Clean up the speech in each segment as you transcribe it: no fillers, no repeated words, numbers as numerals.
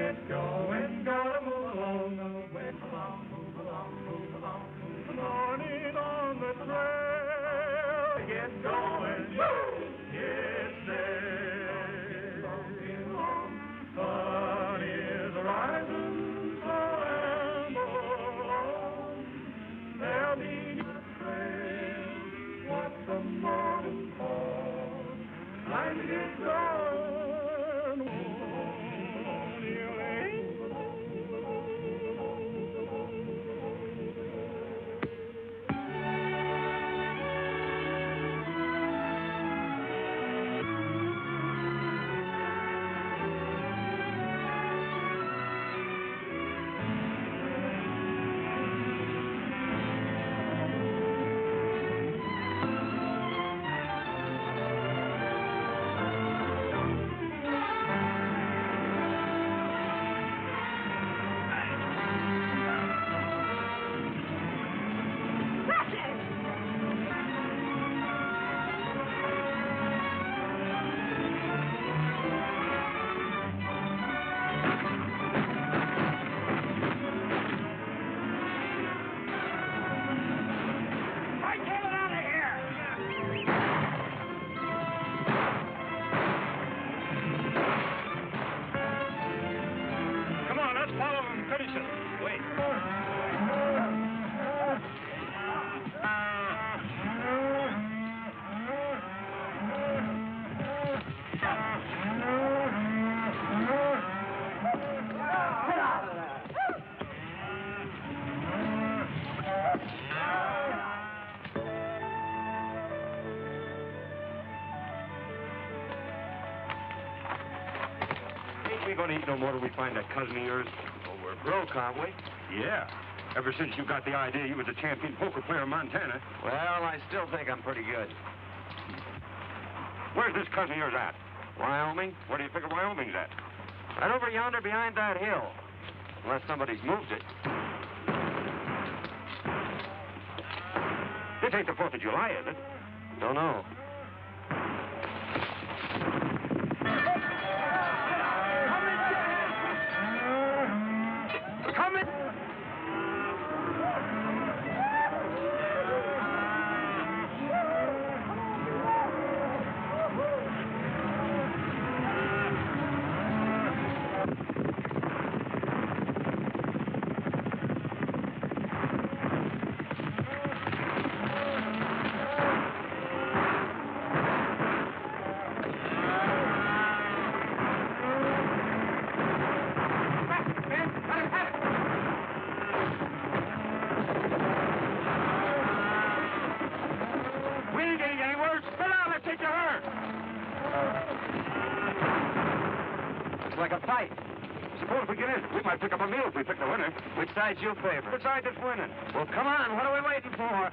get going, gotta move along the way. Move along, move along, move along, move along. Morning on the trail, get going, it's there. Sun is rising, so amble on. There'll be a trail, what the morning calls. Time to get going. We're going to eat no more till we find that cousin of yours. Oh, we're broke, aren't we? Yeah. Ever since you got the idea you was a champion poker player in Montana. Well, I still think I'm pretty good. Where's this cousin of yours at? Wyoming? Where do you figure Wyoming's at? Right over yonder behind that hill. Unless somebody's moved it. This ain't the 4th of July, is it? Don't know. Like a fight. Suppose we get in. We might pick up a meal if we pick the winner. Which side's your favorite? Which side is winning? Well, come on. What are we waiting for?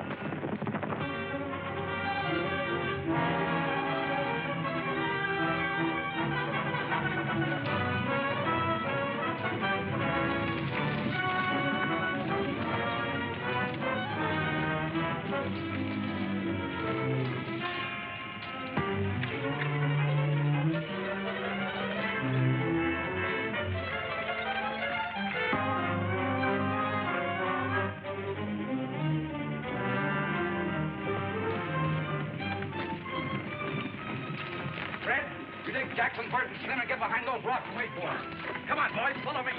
Jackson, Bert, and Skinner, get behind those rocks and wait for him. Come on, boys, follow me.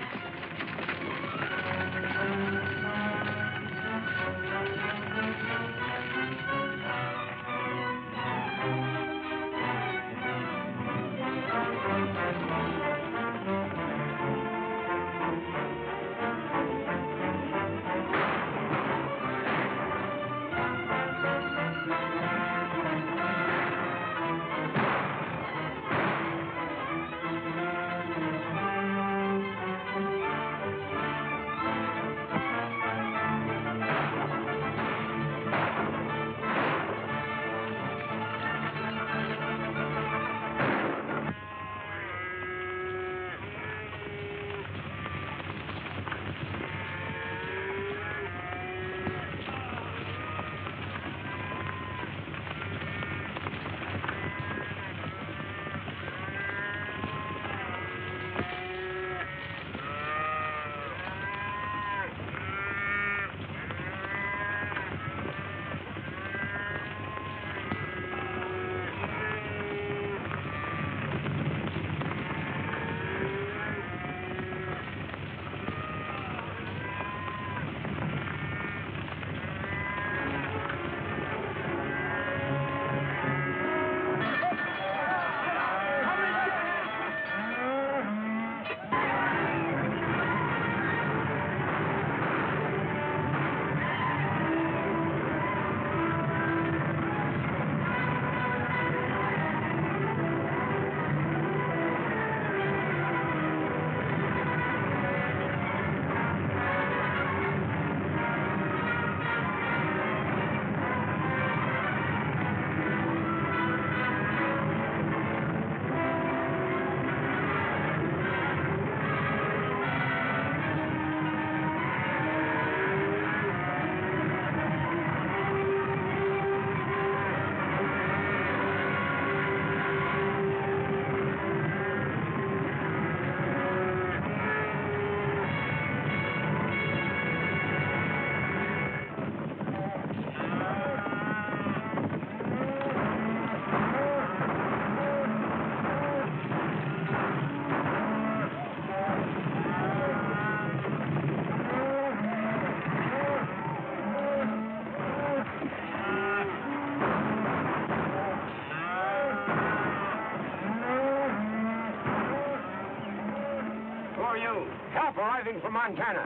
Help arriving from Montana.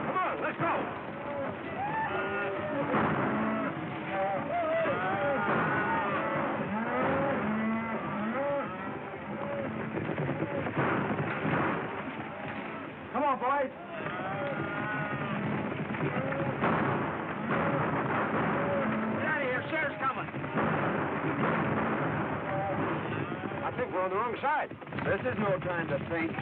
Come on, let's go. Come on, boys. Get out of here. Sheriff's coming. I think we're on the wrong side. This is no time to think.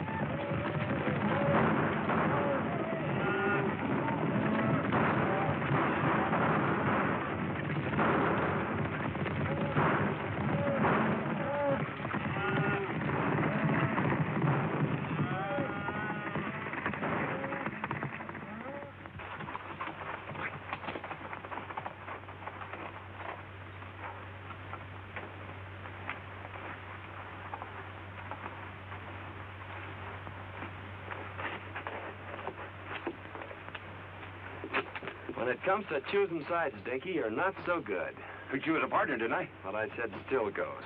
When it comes to choosing sides, Dinky, you're not so good. Picked you as a partner, didn't I? What I said still goes.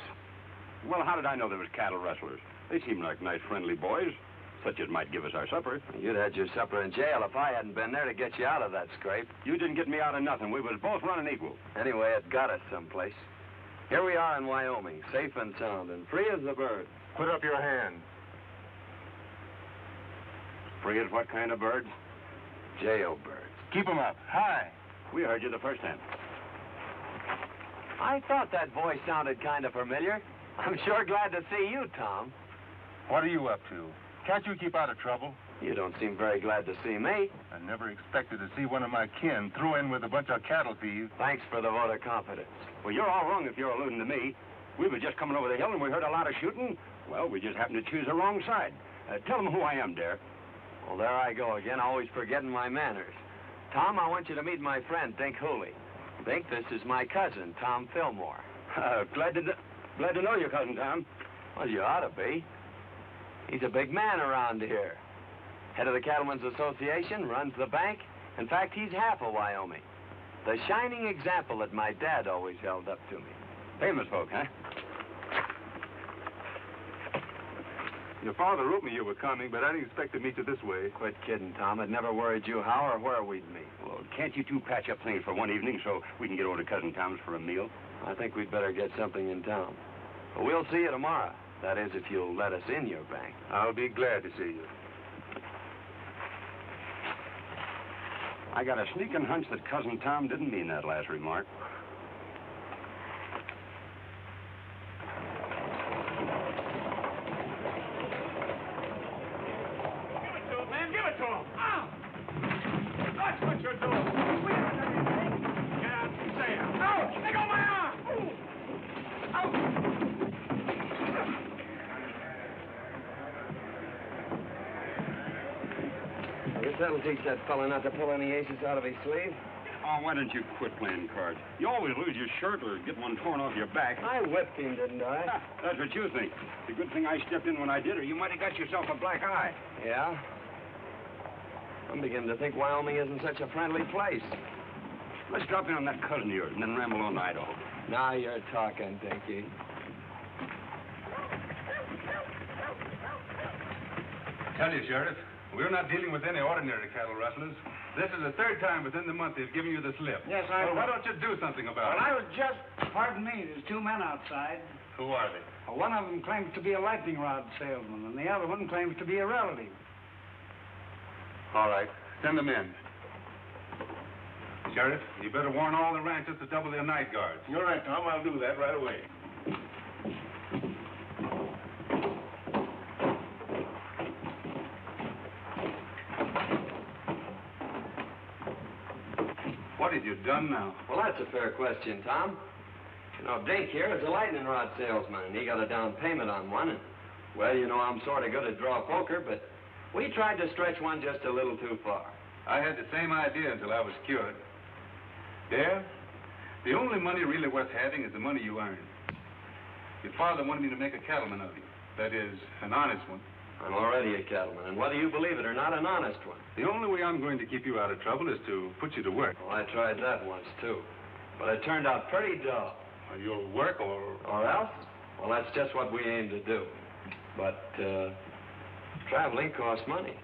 Well, how did I know there was cattle rustlers? They seem like nice, friendly boys, such as might give us our supper. You'd had your supper in jail if I hadn't been there to get you out of that scrape. You didn't get me out of nothing. We was both running equal. Anyway, it got us someplace. Here we are in Wyoming, safe and sound, and free as a bird. Put up your hand. Free as what kind of bird? Jailbirds. Keep 'em up. High. We heard you the first time. I thought that voice sounded kind of familiar. I'm sure glad to see you, Tom. What are you up to? Can't you keep out of trouble? You don't seem very glad to see me. I never expected to see one of my kin throw in with a bunch of cattle thieves. Thanks for the vote of confidence. Well, you're all wrong if you're alluding to me. We were just coming over the hill and we heard a lot of shooting. Well, we just happened to choose the wrong side. Tell them who I am, Dare. Well, there I go again, always forgetting my manners. Tom, I want you to meet my friend, Dink Hooley. Dink, this is my cousin, Tom Fillmore. Glad to know you, Cousin Tom. Well, you ought to be. He's a big man around here. Head of the Cattlemen's Association, runs the bank. In fact, he's half of Wyoming. The shining example that my dad always held up to me. Famous folk, huh? Your father wrote me you were coming, but I didn't expect to meet you this way. Quit kidding, Tom. It never worried you how or where we'd meet. Well, can't you two patch up things for one evening so we can get over to Cousin Tom's for a meal? I think we'd better get something in town. But we'll see you tomorrow. That is, if you'll let us in your bank. I'll be glad to see you. I got a sneaking hunch that Cousin Tom didn't mean that last remark. Give it to him. Oh! That's what you're doing. We haven't done anything. Get out and say it. No! Let go of my arm! I guess that'll teach that fella not to pull any aces out of his sleeve. Oh, why don't you quit playing cards? You always lose your shirt or get one torn off your back. I whipped him, didn't I? That's what you think. It's a good thing I stepped in when I did, or you might have got yourself a black eye. Yeah? I'm beginning to think Wyoming isn't such a friendly place. Let's drop in on that cousin of yours and then ramble on to Idaho. Now you're talking, Dinky. Tell you, Sheriff, we're not dealing with any ordinary cattle rustlers. This is the third time within the month they've given you the slip. Yes, I Well, know. why don't you do something about Well, it? I was just... Pardon me, there's two men outside. Who are they? One of them claims to be a lightning rod salesman, and the other one claims to be a relative. All right, send them in. Sheriff, you better warn all the ranchers to double their night guards. You're right, Tom. I'll do that right away. What have you done now? Well, that's a fair question, Tom. You know, Dink here is a lightning rod salesman, and he got a down payment on one. And, well, you know, I'm sort of good at draw poker, but we tried to stretch one just a little too far. I had the same idea until I was cured. Dare, the only money really worth having is the money you earn. Your father wanted me to make a cattleman of you. That is, an honest one. I'm already a cattleman, and whether you believe it or not, an honest one. The only way I'm going to keep you out of trouble is to put you to work. Well, I tried that once, too. But it turned out pretty dull. You'll work or... Or else? Well, that's just what we aim to do. But, traveling costs money.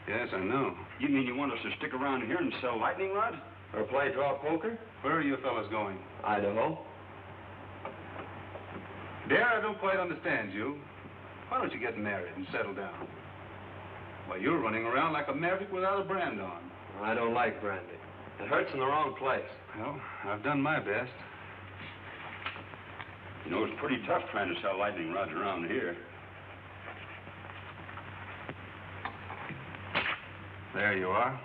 Yes, I know. You mean you want us to stick around here and sell lightning rods? Or play draw poker? Where are you fellas going? Idaho. Dear, I don't quite understand you. Why don't you get married and settle down? Well, you're running around like a maverick without a brand on. I don't like brandy. It hurts in the wrong place. Well, I've done my best. You know, it's pretty tough trying to sell lightning rods around here. There you are.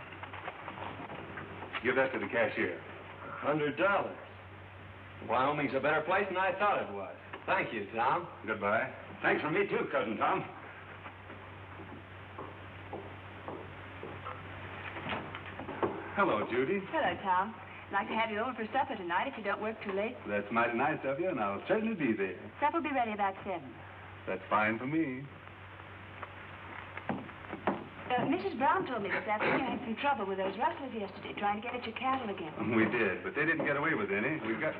Give that to the cashier. $100. Wyoming's a better place than I thought it was. Thank you, Tom. Goodbye. Thanks from me, too, Cousin Tom. Hello, Judy. Hello, Tom. I'd like to have you over for supper tonight if you don't work too late. That's mighty nice of you, and I'll certainly be there. Supper will be ready about 7. That's fine for me. Mrs. Brown told me this afternoon you had some trouble with those rustlers yesterday, trying to get at your cattle again. We did, but they didn't get away with any. We got...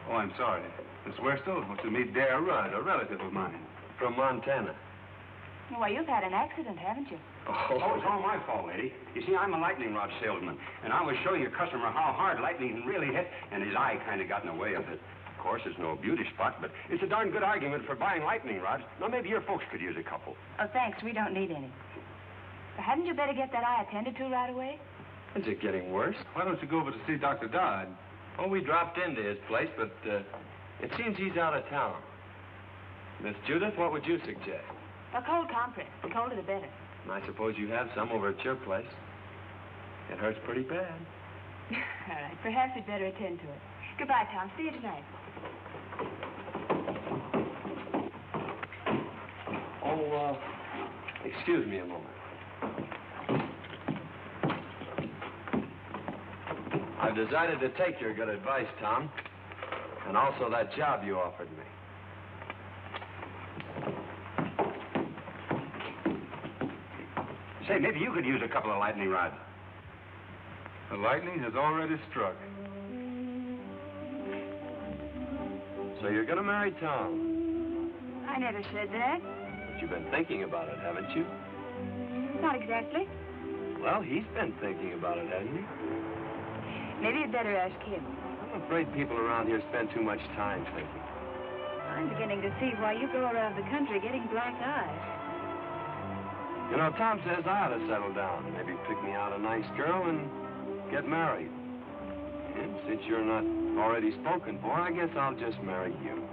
Oh, I'm sorry. Miss Werstel wants to meet Dare Rudd, a relative of mine. From Montana. Well, you've had an accident, haven't you? Oh, it's all my fault, lady. You see, I'm a lightning rod salesman, and I was showing a customer how hard lightning can really hit, and his eye kind of got in the way of it. Of course, it's no beauty spot, but it's a darn good argument for buying lightning rods. Now, maybe your folks could use a couple. Oh, thanks. We don't need any. But hadn't you better get that eye attended to right away? Is it getting worse? Why don't you go over to see Dr. Dodd? Oh, we dropped into his place, but it seems he's out of town. Miss Judith, what would you suggest? A cold compress. The colder, the better. I suppose you have some over at your place. It hurts pretty bad. All right. Perhaps we'd better attend to it. Goodbye, Tom. See you tonight. Oh, excuse me a moment. I've decided to take your good advice, Tom. And also that job you offered me. Say, maybe you could use a couple of lightning rods. The lightning has already struck. So you're going to marry Tom? I never said that. But you've been thinking about it, haven't you? Not exactly. Well, he's been thinking about it, hasn't he? Maybe you'd better ask him. I'm afraid people around here spend too much time thinking. I'm beginning to see why you go around the country getting black eyes. You know, Tom says I ought to settle down. Maybe pick me out a nice girl and get married. And since you're not already spoken for, I guess I'll just marry you.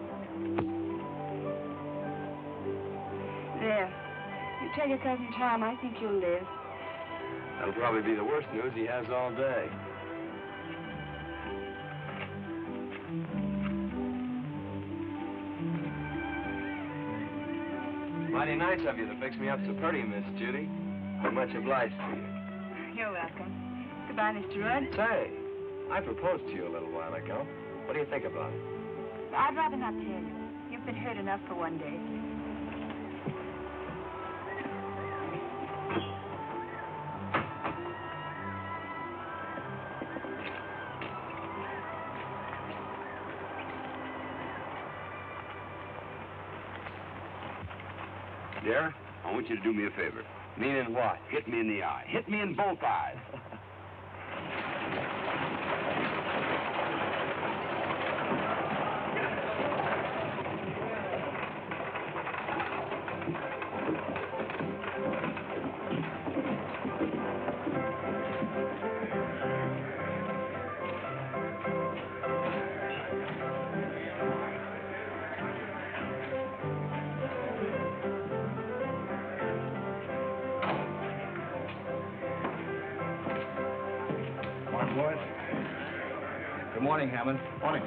There. You tell your cousin Tom I think you'll live. That'll probably be the worst news he has all day. Mighty nice of you to fix me up so pretty, Miss Judy. I'm much obliged to you. You're welcome. Goodbye, Mr. Rudd. Say, I proposed to you a little while ago. What do you think about it? I'd rather not tell you. You've been hurt enough for one day. Dear, I want you to do me a favor. Meaning what? Hit me in the eye. Hit me in both eyes. Boys. Good morning, Hammond. Morning.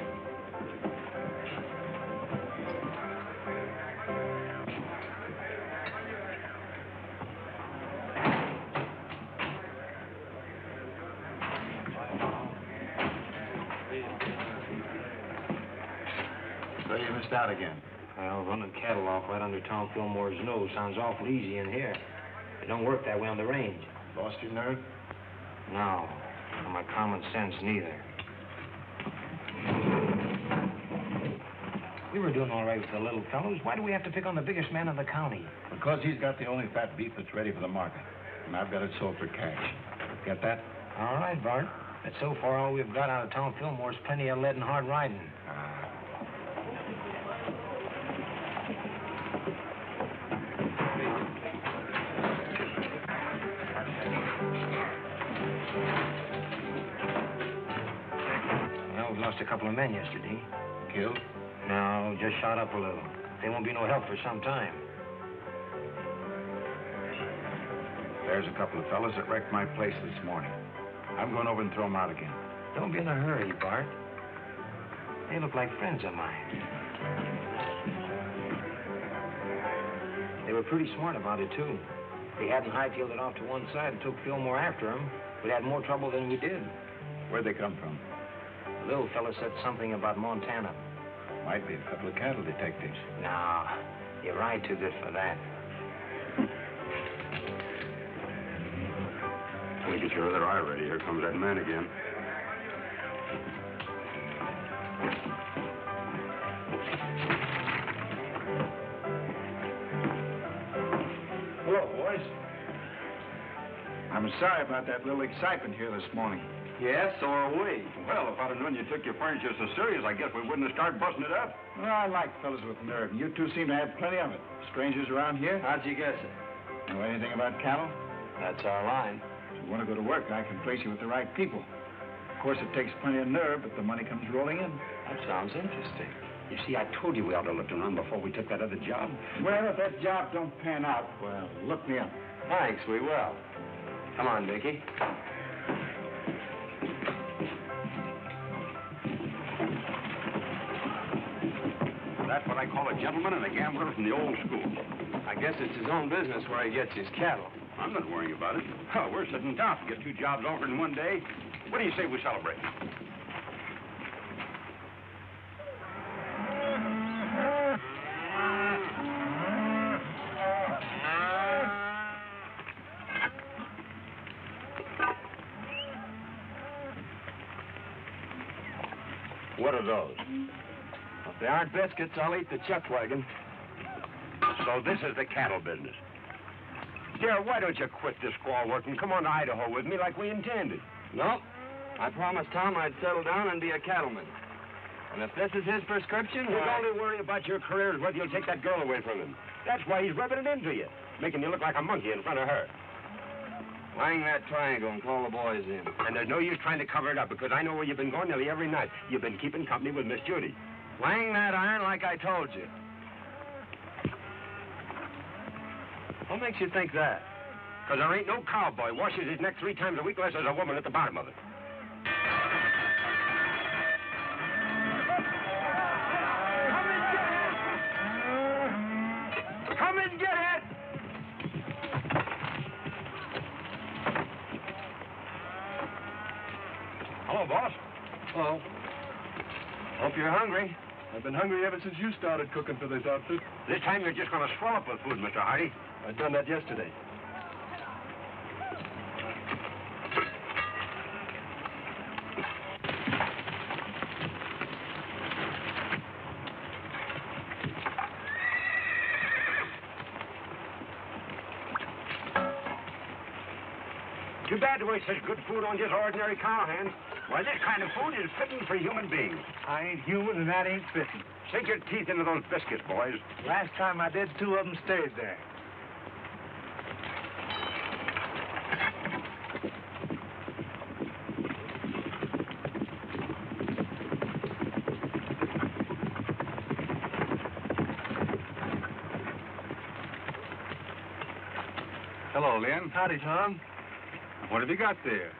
So you missed out again. Well, running cattle off right under Tom Fillmore's nose sounds awful easy in here. It don't work that way on the range. Lost your nerve? No. Or my common sense, neither. We were doing all right with the little fellows. Why do we have to pick on the biggest man in the county? Because he's got the only fat beef that's ready for the market. And I've got it sold for cash. Get that? All right, Bart. But so far, all we've got out of Tom Fillmore's plenty of lead and hard riding. Well, we lost a couple of men yesterday. Killed? No, just shot up a little. They won't be no help for some time. There's a couple of fellas that wrecked my place this morning. I'm going over and throw them out again. Don't be in a hurry, Bart. They look like friends of mine. They were pretty smart about it, too. If they hadn't high-tailed it off to one side and took Fillmore after them, we'd had more trouble than we did. Where'd they come from? The little fella said something about Montana. Might be a couple of cattle detectives. No, you ride too good for that. We get your other eye ready. Here comes that man again. Hello, boys. I'm sorry about that little excitement here this morning. Yes, so are we. Well, if I'd have known you took your furniture so serious, I guess we wouldn't have started busting it up. Well, I like fellas with nerve, and you two seem to have plenty of it. Strangers around here? How'd you guess it? Know anything about cattle? That's our line. If you want to go to work, I can place you with the right people. Of course, it takes plenty of nerve, but the money comes rolling in. That sounds interesting. You see, I told you we ought to look around before we took that other job. Well, if that job don't pan out, well, look me up. Thanks, we will. Come on, Dickie. That's what I call a gentleman and a gambler from the old school. I guess it's his own business where he gets his cattle. I'm not worrying about it. Oh, we're sitting tough. Get 2 jobs offered in one day. What do you say we celebrate? What are those? If they aren't biscuits, I'll eat the chuck wagon. So this is the cattle business. Dear, why don't you quit this squaw work and come on to Idaho with me like we intended? Nope. I promised Tom I'd settle down and be a cattleman. And if this is his prescription, You why... only worry about your career is whether you'll take that girl away from him. That's why he's rubbing it into you, making you look like a monkey in front of her. Wang that triangle and call the boys in. And there's no use trying to cover it up because I know where you've been going nearly every night. You've been keeping company with Miss Judy. Wang that iron like I told you. What makes you think that? Because there ain't no cowboy washes his neck 3 times a week unless there's a woman at the bottom of it. Come and get it! Hello, boss. Hello. Hope you're hungry. I've been hungry ever since you started cooking for this outfit. This time you're just going to swell up with food, Mr. Hardy. I've done that yesterday. Too bad to waste such good food on just ordinary cowhands. Why, this kind of food is fitting for human beings. I ain't human, and that ain't fitting. Sink your teeth into those biscuits, boys. Last time I did, 2 of them stayed there. Hello, Lynn. Howdy, Tom. What have you got there?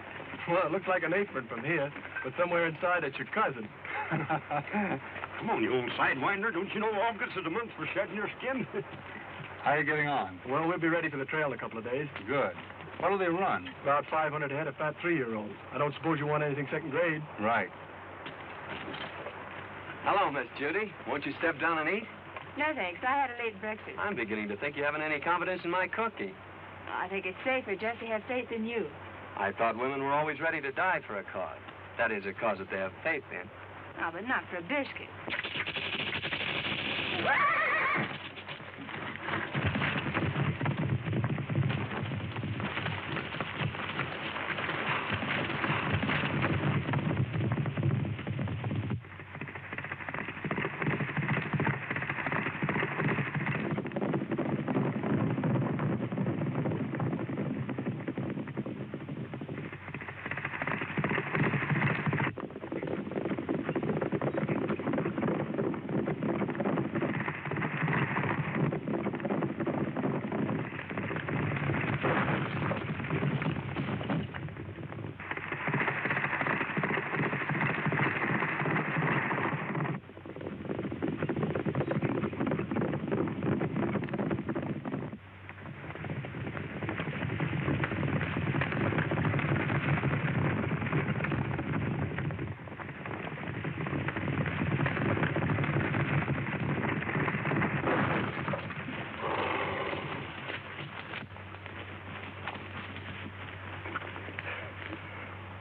Well, it looks like an apron from here, but somewhere inside it's your cousin. Come on, you old sidewinder. Don't you know August is a month for shedding your skin? How are you getting on? Well, we'll be ready for the trail in a couple of days. Good. What'll they run? About 500 head of fat 3-year-olds. I don't suppose you want anything second grade. Right. Hello, Miss Judy. Won't you step down and eat? No, thanks. I had a late breakfast. I'm beginning to think you haven't any confidence in my cooking. I think it's safer just to have faith in you. I thought women were always ready to die for a cause. That is, a cause that they have faith in. Oh, but not for a biscuit.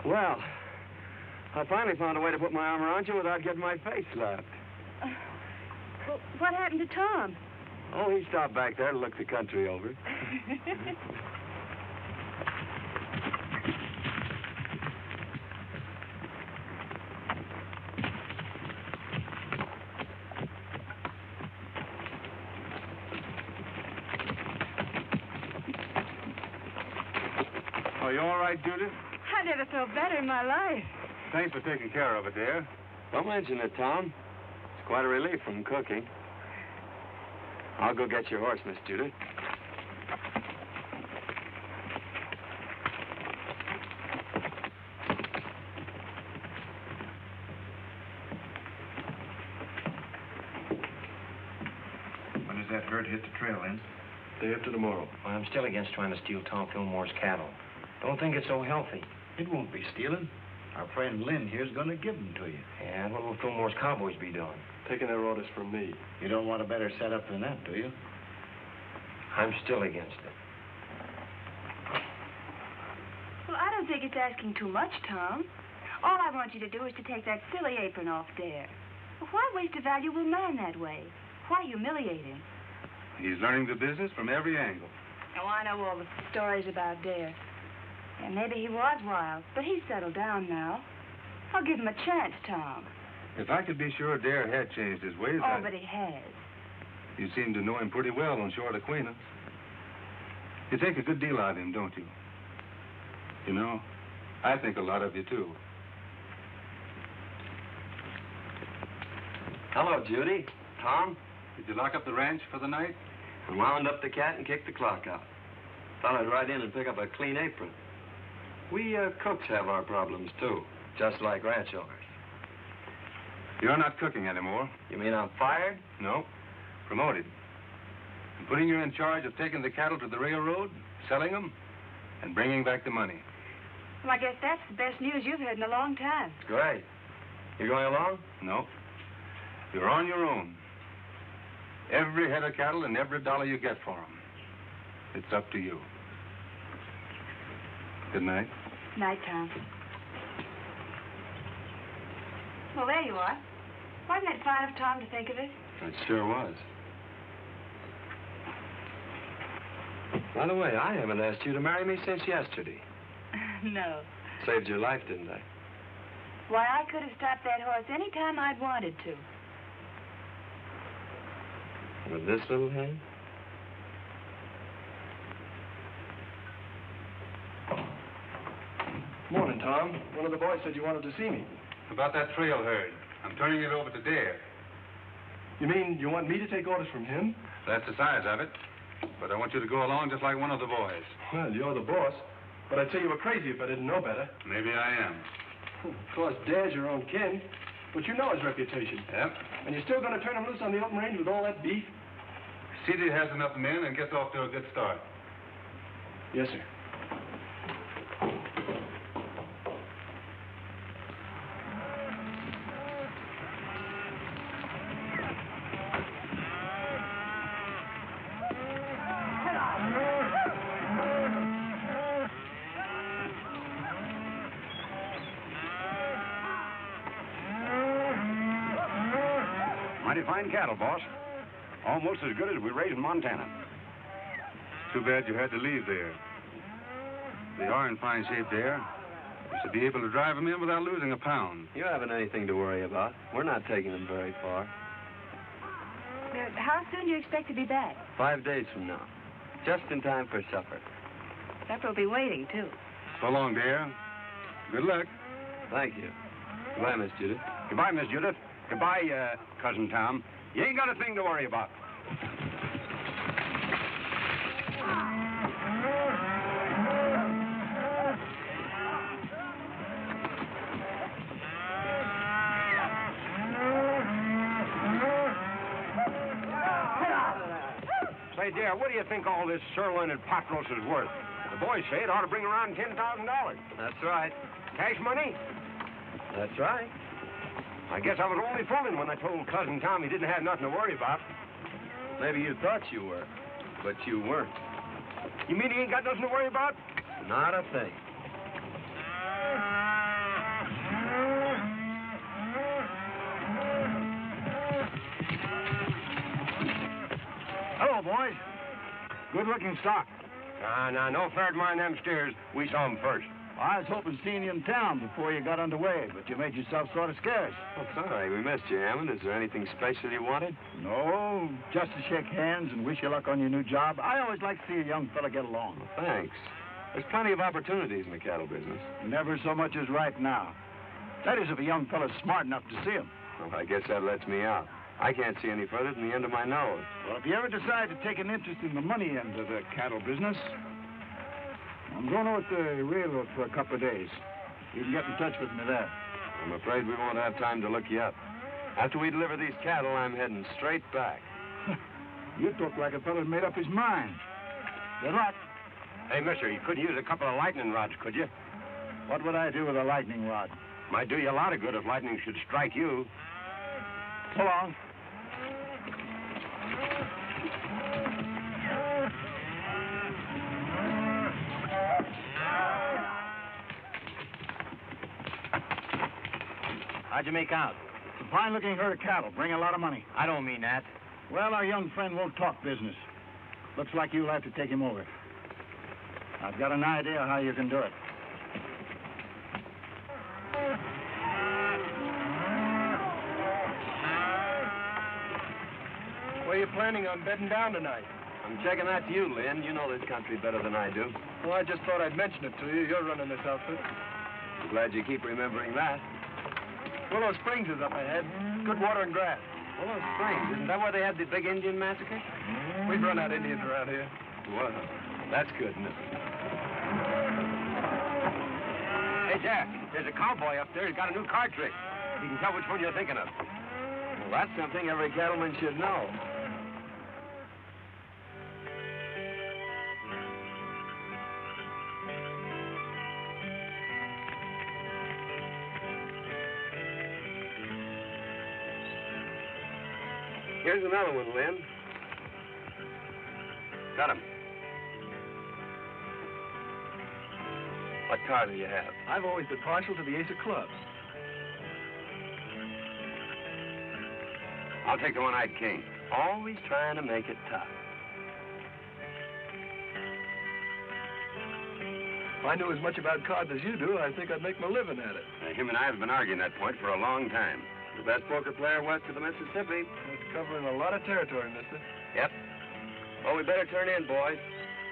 Well, I finally found a way to put my arm around you without getting my face slapped. Well, what happened to Tom? Oh, he stopped back there to look the country over. Are you all right, Judith? I never felt better in my life. Thanks for taking care of it, dear. Don't mention it, Tom. It's quite a relief from cooking. I'll go get your horse, Miss Judith. When does that herd hit the trail, Lynn? Day after tomorrow. Well, I'm still against trying to steal Tom Fillmore's cattle. Don't think it's so healthy. It won't be stealing. Our friend Lynn here's going to give them to you. And what will Fillmore's cowboys be doing? Taking their orders from me. You don't want a better setup than that, do you? I'm still against it. Well, I don't think it's asking too much, Tom. All I want you to do is to take that silly apron off Dare. Well, why waste a valuable man that way? Why humiliate him? He's learning the business from every angle. Oh, I know all the stories about Dare. And maybe he was wild, but he's settled down now. I'll give him a chance, Tom. If I could be sure Dare had changed his ways, Oh, but he has. You seem to know him pretty well on shore of Queen. You take a good deal out of him, don't you? You know, I think a lot of you, too. Hello, Judy. Tom. Did you lock up the ranch for the night? I wound up the cat and kicked the clock out. Thought I'd ride in and pick up a clean apron. We cooks have our problems, too, just like ranch owners. You're not cooking anymore. You mean I'm fired? No. Promoted. I'm putting you in charge of taking the cattle to the railroad, selling them, and bringing back the money. Well, I guess that's the best news you've heard in a long time. Great. You going along? No. You're on your own. Every head of cattle and every dollar you get for them. It's up to you. Good night. Night, Tom. Well, there you are. Wasn't it fine of Tom to think of it? It sure was. By the way, I haven't asked you to marry me since yesterday. No. Saved your life, didn't I? Why, I could have stopped that horse any time I'd wanted to. With this little hand? Morning, Tom. One of the boys said you wanted to see me. About that trail herd. I'm turning it over to Dare. You mean you want me to take orders from him? That's the size of it. But I want you to go along just like one of the boys. Well, you're the boss. But I'd say you were crazy if I didn't know better. Maybe I am. Of course, Dad's your own kin. But you know his reputation. Yep. And you're still going to turn him loose on the open range with all that beef? See that he has enough men and gets off to a good start. Yes, sir. Mighty fine cattle, boss. Almost as good as we raise in Montana. Too bad you had to leave there. They are in fine shape there. You should be able to drive them in without losing a pound. You haven't anything to worry about. We're not taking them very far. How soon do you expect to be back? 5 days from now. Just in time for supper. Supper will be waiting, too. So long, Dare. Good luck. Thank you. Goodbye, Miss Judith. Goodbye, Miss Judith. Goodbye, Cousin Tom. You ain't got a thing to worry about. Say, dear, what do you think all this sirloin and pot roast is worth? The boys say it ought to bring around $10,000. That's right. Cash money? That's right. I guess I was only fooling when I told Cousin Tom he didn't have nothing to worry about. Maybe you thought you were, but you weren't. You mean he ain't got nothing to worry about? Not a thing. boys. Good-looking stock. No fair to mind them steers. We saw them first. I was hoping seeing you in town before you got underway, but you made yourself sort of scarce. Oh, sorry, we missed you, Hammond. Is there anything special you wanted? No, just to shake hands and wish you luck on your new job. I always like to see a young fella get along. Well, thanks. There's plenty of opportunities in the cattle business. Never so much as right now. That is, if a young fella's smart enough to see him. Well, I guess that lets me out. I can't see any further than the end of my nose. Well, if you ever decide to take an interest in the money end of the cattle business, I'm going out to the railroad for a couple of days. You can get in touch with me there. I'm afraid we won't have time to look you up. After we deliver these cattle, I'm heading straight back. You look like a fella's made up his mind. Good luck. Hey, mister, you couldn't use a couple of lightning rods, could you? What would I do with a lightning rod? Might do you a lot of good if lightning should strike you. So long. How'd you make out? It's a fine-looking herd of cattle. Bring a lot of money. I don't mean that. Well, our young friend won't talk business. Looks like you'll have to take him over. I've got an idea how you can do it. Where you planning on bedding down tonight? I'm checking that to you, Lynn. You know this country better than I do. Well, I just thought I'd mention it to you. You're running this outfit. I'm glad you keep remembering that. Willow Springs is up ahead. Good water and grass. Willow Springs, isn't that where they had the big Indian massacre? We've run out Indians around here. Well, that's good, isn't it? Hey, Jack, there's a cowboy up there. He's got a new card trick. He can tell which one you're thinking of. Well, that's something every cattleman should know. Here's another one, Lynn. Got him. What card do you have? I've always been partial to the ace of clubs. I'll take the one-eyed king. Always trying to make it tough. If I knew as much about cards as you do, I think I'd make my living at it. Him and I have been arguing that point for a long time. The best poker player west of the Mississippi. It's covering a lot of territory, mister. Yep. Well, we better turn in, boys.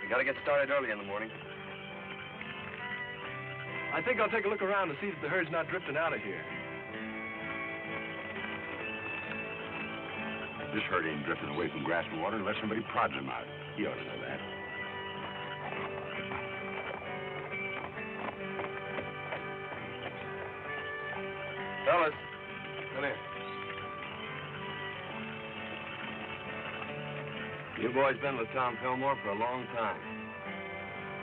We gotta get started early in the morning. I think I'll take a look around to see if the herd's not drifting out of here. This herd ain't drifting away from grass and water unless somebody prods him out. You ought to know that. Fellas, come here. You boys been with Tom Fillmore for a long time.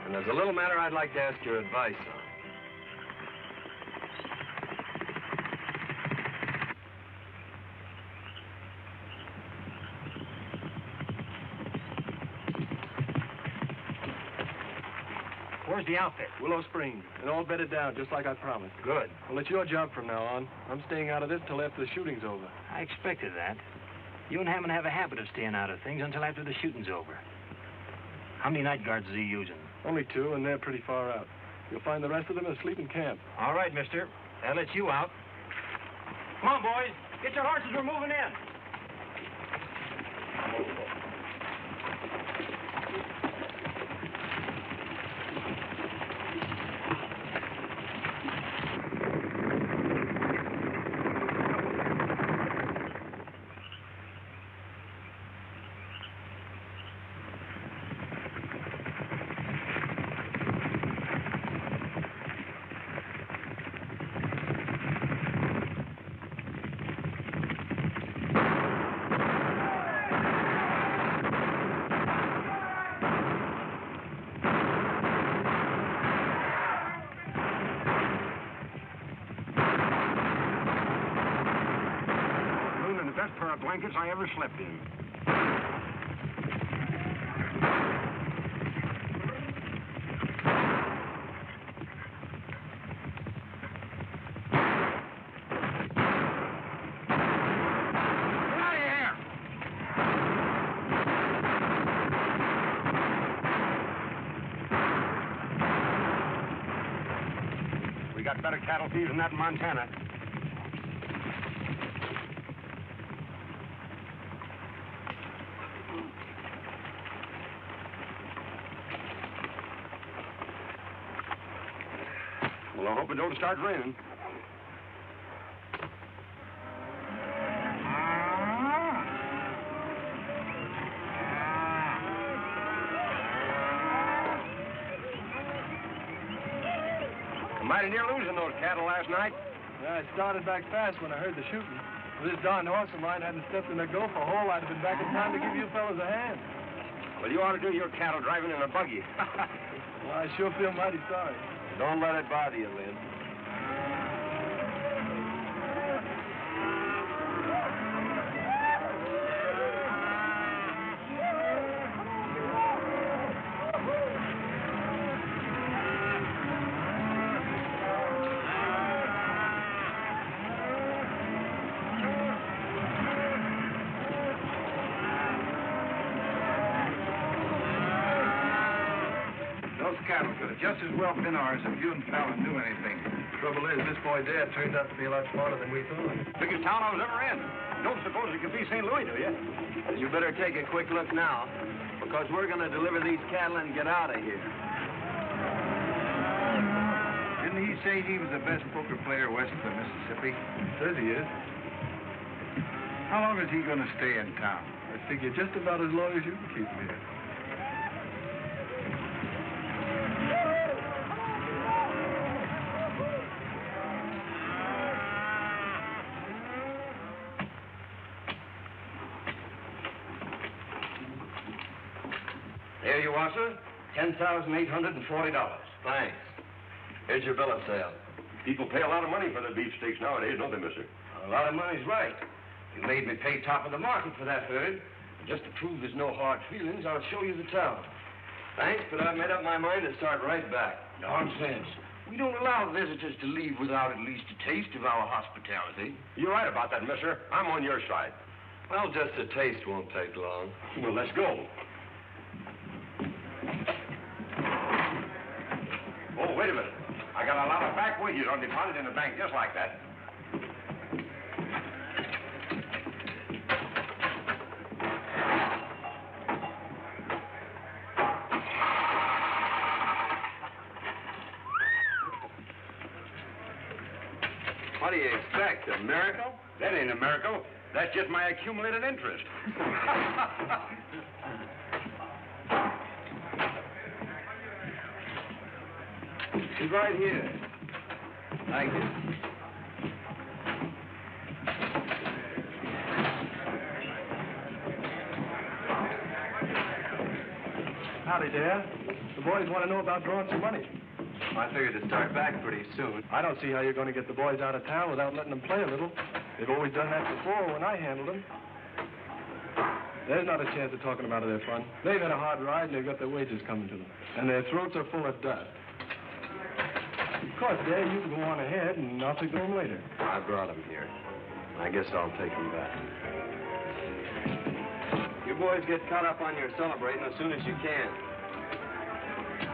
And there's a little matter I'd like to ask your advice on. Where's the outfit? Willow Springs, and all bedded down, just like I promised. Good. Well, it's your job from now on. I'm staying out of this till after the shooting's over. I expected that. You and Hammond have a habit of staying out of things until after the shooting's over. How many night guards is he using? Only 2, and they're pretty far out. You'll find the rest of them asleep in camp. All right, mister. That lets you out. Come on, boys. Get your horses. We're moving in. Best pair of blankets I ever slept in. Get out of here! We got better cattle thieves than that in Montana. Well, I hope it don't start raining. Mighty near losing those cattle last night. Yeah, I started back fast when I heard the shooting. If this darn horse of mine hadn't stepped in the gopher hole, I'd have been back in time to give you fellas a hand. Well, you ought to do your cattle driving in a buggy. Well, I sure feel mighty sorry. Don't let it bother you, Lynn. Cattle could have just as well been ours if you and Fallon knew anything. Trouble is, this boy Dad turned out to be a lot smarter than we thought. Biggest town I was ever in. Don't suppose it could be St. Louis, do you? You better take a quick look now, because we're going to deliver these cattle and get out of here. Didn't he say he was the best poker player west of the Mississippi? Says he is. How long is he going to stay in town? I figure just about as long as you can keep him here. There you are, sir. $10,840. Thanks. Here's your bill of sale. People pay a lot of money for their beefsteaks nowadays, don't they, mister? A lot of money's right. You made me pay top of the market for that herd. And just to prove there's no hard feelings, I'll show you the town. Thanks, but I've made up my mind to start right back. Nonsense. We don't allow visitors to leave without at least a taste of our hospitality. You're right about that, mister. I'm on your side. Well, just a taste won't take long. Well, let's go. Oh, wait a minute. I got a lot of back wages on deposit in the bank just like that. What do you expect, a miracle? That ain't a miracle. That's just my accumulated interest. She's right here. Thank you. Howdy, Dad. The boys want to know about drawing some money. I figured to start back pretty soon. I don't see how you're going to get the boys out of town without letting them play a little. They've always done that before when I handled them. There's not a chance of talking them out of their fun. They've had a hard ride and they've got their wages coming to them. And their throats are full of dust. Of course, Dad, you can go on ahead and I'll take them later. I brought them here. I guess I'll take them back. You boys get caught up on your celebrating as soon as you can.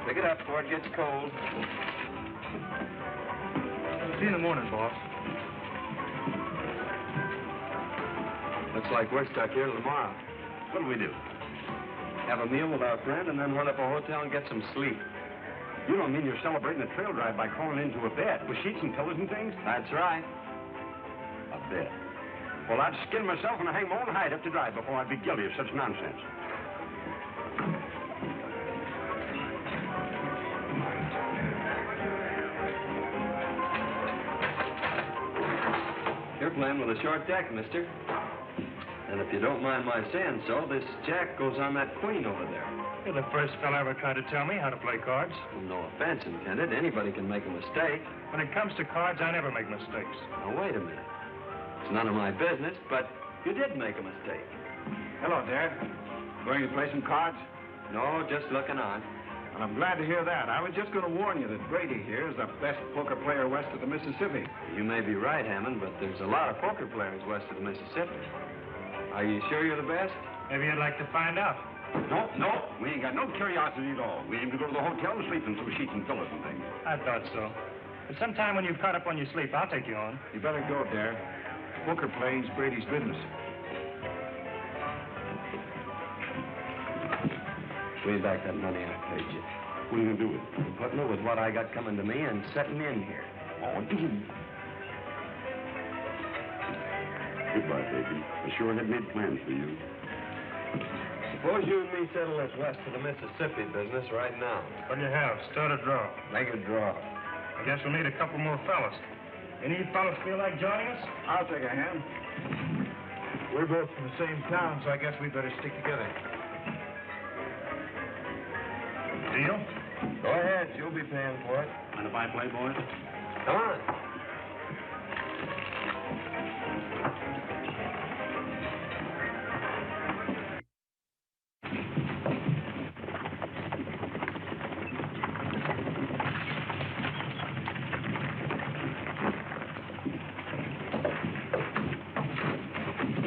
Pick it up before it gets cold. See you in the morning, boss. Looks like we're stuck here till tomorrow. What'll we do? Have a meal with our friend and then run up a hotel and get some sleep. You don't mean you're celebrating a trail drive by crawling into a bed with sheets and pillows and things? That's right. A bed? Well, I'd skin myself and hang my own hide up to dry before I'd be guilty of such nonsense. You're playing with a short deck, mister. And if you don't mind my saying so, this jack goes on that queen over there. You're the first fellow ever tried to tell me how to play cards. Well, no offense intended. Anybody can make a mistake. When it comes to cards, I never make mistakes. Now, wait a minute. It's none of my business, but you did make a mistake. Hello, Dad. Going to play some cards? No, just looking on. Well, I'm glad to hear that. I was just going to warn you that Brady here is the best poker player west of the Mississippi. You may be right, Hammond, but there's a lot of poker players west of the Mississippi. Are you sure you're the best? Maybe you'd like to find out. No, we ain't got no curiosity at all. We aim to go to the hotel and sleep in some sheets and pillows and things. I thought so. But sometime when you've caught up on your sleep, I'll take you on. You better go, Dare. Poker playing's Brady's business. Pay back that money I paid you. What are you going to do with it? I'm putting it with what I got coming to me and setting in here. Oh, dude. Goodbye, baby. I sure had made plans for you. Suppose you and me settle this west of the Mississippi business right now. What do you have? Start a draw. Make a draw. I guess we'll need a couple more fellas. Any fellas feel like joining us? I'll take a hand. We're both from the same town, so I guess we better stick together. Deal? Go ahead. You'll be paying for it. Mind if I play, boys? Come on.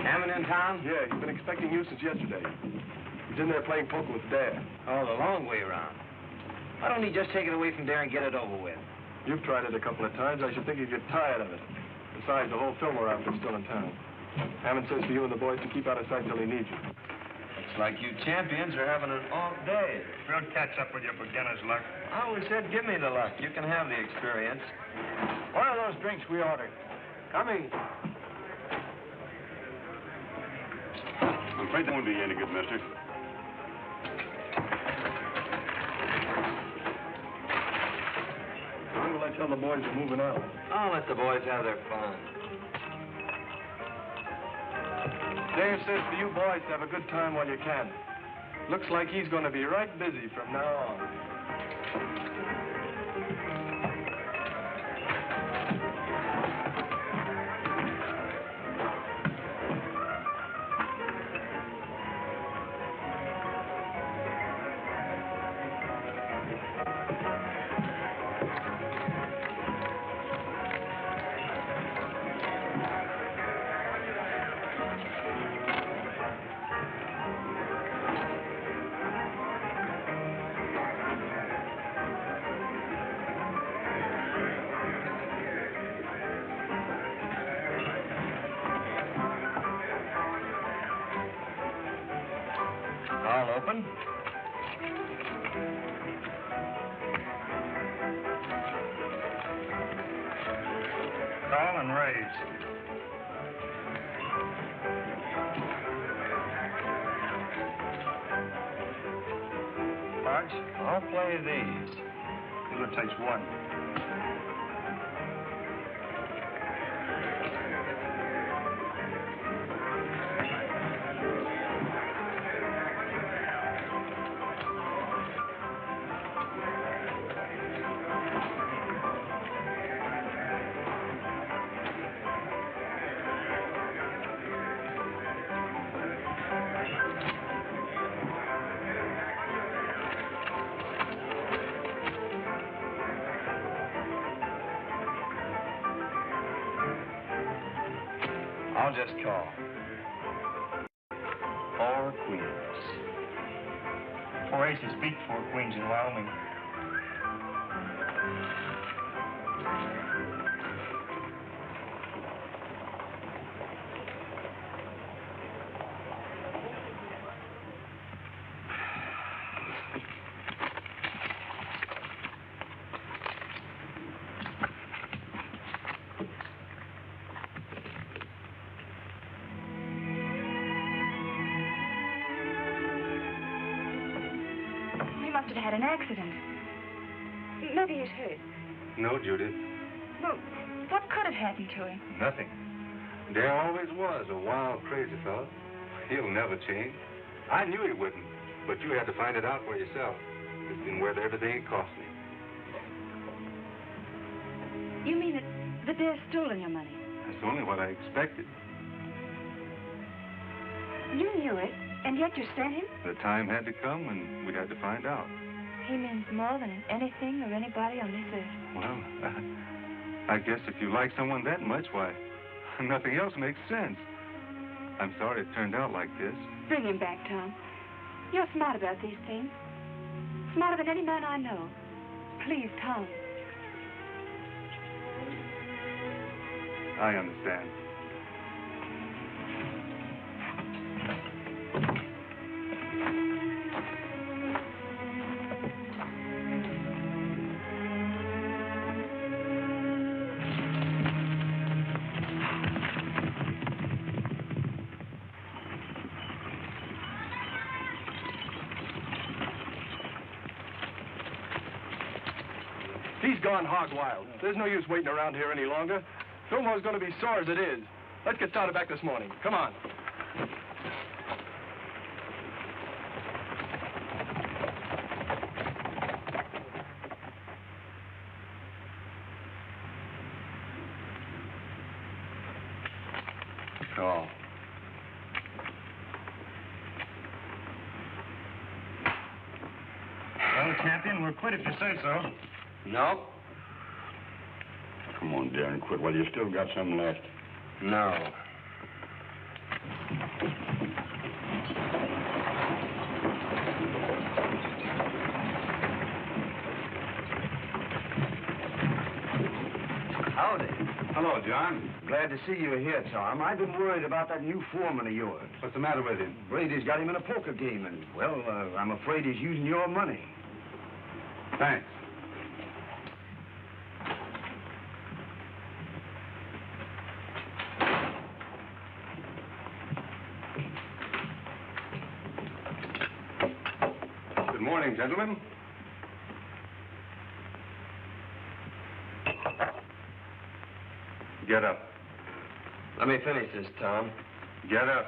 Hammond in town? Yeah, he's been expecting you since yesterday. He's in there playing poker with Dad. Oh, the long way around. Why don't he just take it away from there and get it over with? You've tried it a couple of times. I should think you'd get tired of it. Besides, the whole Fillmore outfit's still in town. Hammond says for you and the boys to keep out of sight till he needs you. Looks like you champions are having an off day. We'll catch up with your beginner's luck. I always said, give me the luck. You can have the experience. What are those drinks we ordered? Coming. I'm afraid that won't be any good, mister. When will I tell the boys you're moving out? I'll let the boys have their fun. Dave says for you boys to have a good time while you can. Looks like he's going to be right busy from now on. All open. Call and raise. Cards? I'll play these. It takes one. I'll just call. 4 queens. 4 aces beat 4 queens in Wyoming. He must have had an accident. Maybe he's hurt. No, Judith. Well, what could have happened to him? Nothing. Dare always was a wild, crazy fellow. He'll never change. I knew he wouldn't, but you had to find it out for yourself. It's been worth everything it cost me. You mean that Dare's stolen your money? That's only what I expected. You knew it, and yet you sent him? The time had to come, and we had to find out. He means more than anything or anybody on this earth. Well, I guess if you like someone that much, why, nothing else makes sense. I'm sorry it turned out like this. Bring him back, Tom. You're smart about these things. Smarter than any man I know. Please, Tom. I understand. He's gone hog wild. There's no use waiting around here any longer. Fillmore's going to be sore as it is. Let's get started back this morning. Come on. Call. Well, champion, we'll quit if you say so. No? Come on, Darren, quit while you still got some left. No. Howdy. Hello, John. Glad to see you here, Tom. I've been worried about that new foreman of yours. What's the matter with him? Brady's got him in a poker game, and, well, I'm afraid he's using your money. Thanks. Good morning, gentlemen. Get up. Let me finish this, Tom. Get up.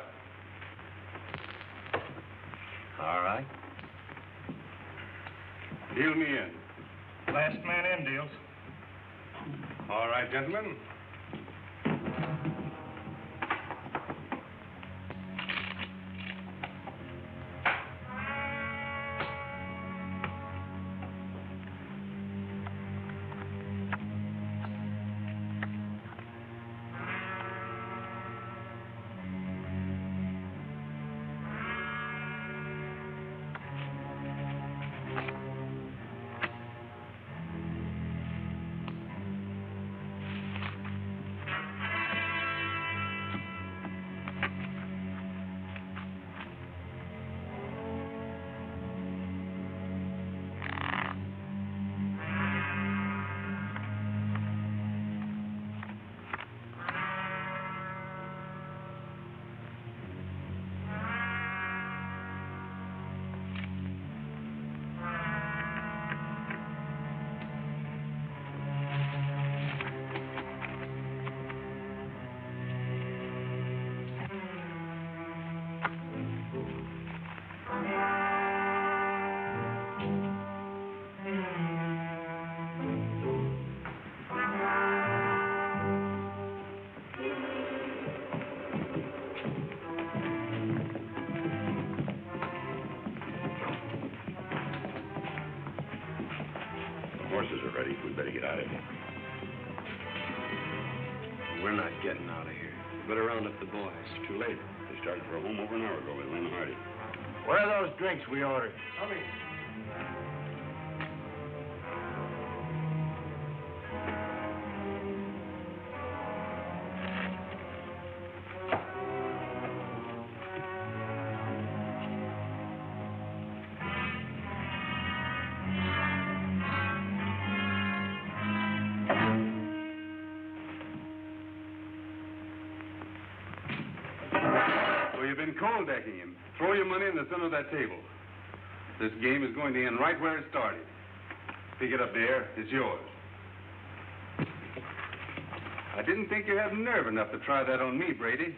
All right. Deal me in. Last man in deals. All right, gentlemen. Horses are ready. We better get out of here. We're not getting out of here. Better round up the boys. Too late. They started for home over an hour ago with Lynn Hardy. Where are those drinks we ordered? So you've been cold decking him. Throw your money in the center of that table. This game is going to end right where it started. Pick it up there. It's yours. I didn't think you had nerve enough to try that on me, Brady.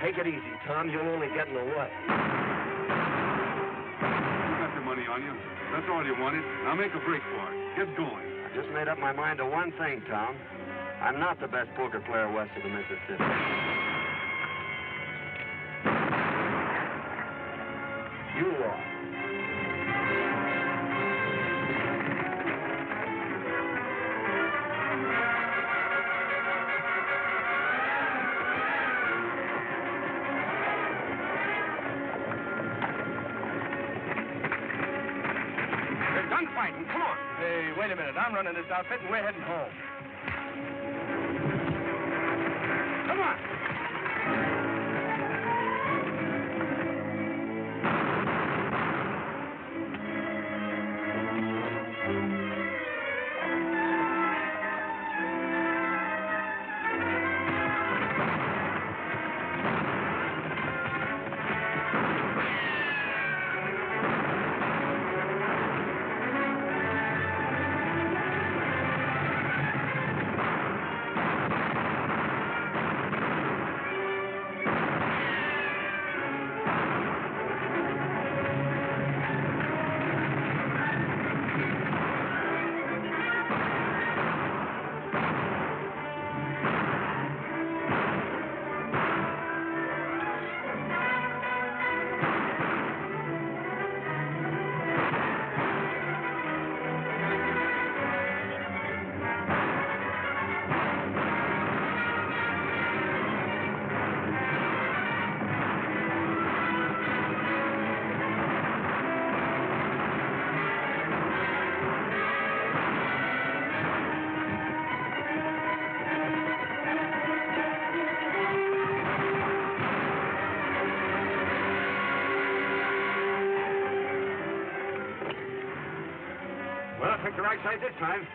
Take it easy, Tom. You'll only get in the way. You got your money on you. That's all you wanted. Now make a break for it. Get going. I just made up my mind to one thing, Tom. I'm not the best poker player west of the Mississippi. You are. Gunfighting, come on. Hey, wait a minute. I'm running this outfit, and we're heading home. Come on. Well, I picked the right side this time.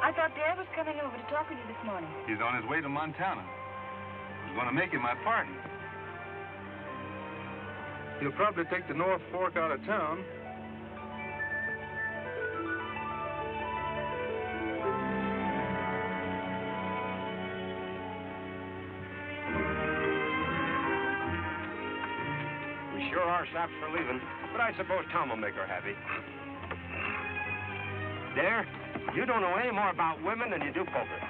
I thought Dad was coming over to talk with you this morning. He's on his way to Montana. I was going to make him my partner. He'll probably take the North Fork out of town. We sure are saps for leaving, but I suppose Tom will make her happy. Dare, you don't know any more about women than you do poker.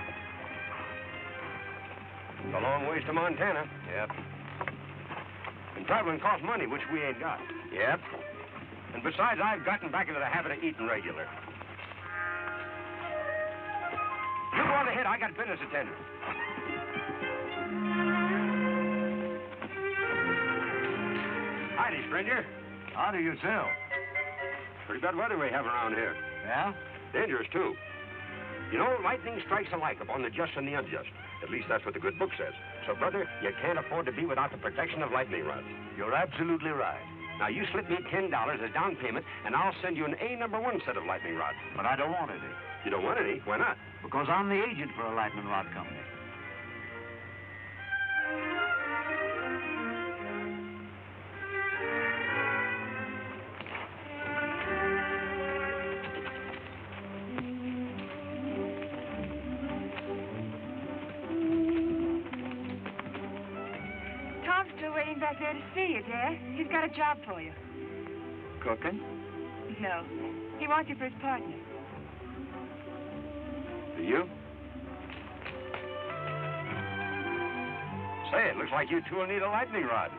It's a long ways to Montana. Yep. And traveling costs money, which we ain't got. Yep. And besides, I've gotten back into the habit of eating regular. You go on ahead. I got business to tend to. Howdy, stranger. How do you sell? Pretty bad weather we have around here. Yeah? Dangerous, too. You know, lightning strikes alike upon the just and the unjust. At least that's what the good book says. So, brother, you can't afford to be without the protection of lightning rods. You're absolutely right. Now, you slip me $10 as down payment, and I'll send you an A-number-1 set of lightning rods. But I don't want any. You don't want any? Why not? Because I'm the agent for a lightning rod company. Tom's still waiting back there to see you, Dad. He's got a job for you. Cooking? No. He wants you for his partner. For you? Say, it looks like you two will need a lightning rod.